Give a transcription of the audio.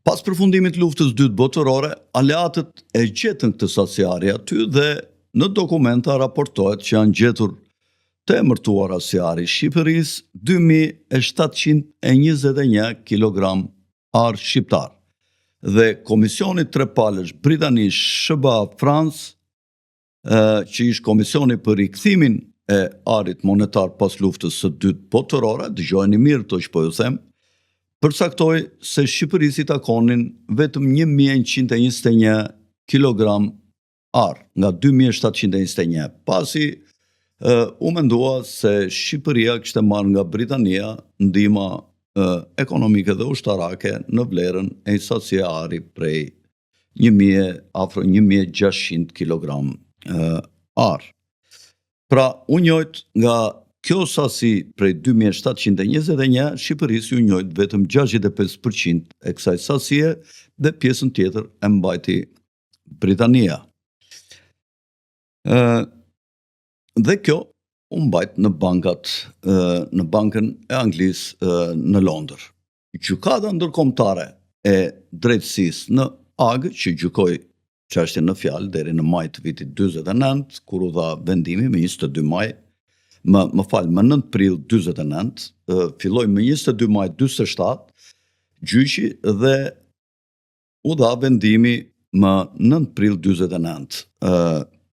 Pas përfundimit të luftës dytë botërore, aleatët e gjetën këtë sasjarje aty dhe në dokumenta raportohet që janë gjetur të emërtuara sjarri Shqipërisë 2721 kg arë shqiptar. Dhe Komisioni Trepalësh Britanish SBA Francë, që ishte komisioni për rikthimin e arit monetar pas luftës së dytë botërore, dëgjojeni mirë to që po ju them, përcaktoi se Shqipërisë i takonin vetëm 1121 kg arë nga 2721, pasi u mendua se Shqipëria kishte marrë nga Britania ndihma ekonomike dhe ushtarake në vlerën e një sasi ari prej afro 1600 kg arë. Pra, u njojt nga kjo sasi prej 2721, Shqipërisë ju njojt vetëm 65% e kësaj sasie dhe pjesën tjetër e mbajti Britania. Dhe kjo u mbajt në bankën e Anglisë në Londër. Gjykata ndërkombëtare e drejtësisë në Hagë, që gjykoi çështjen në fjalë deri në maj të vitit 49, kur u dha vendimi me 22 maj, më 9 prill 49, filloi me 22 maj 47, gjyqi dhe u dha vendimi më 9 prill 49.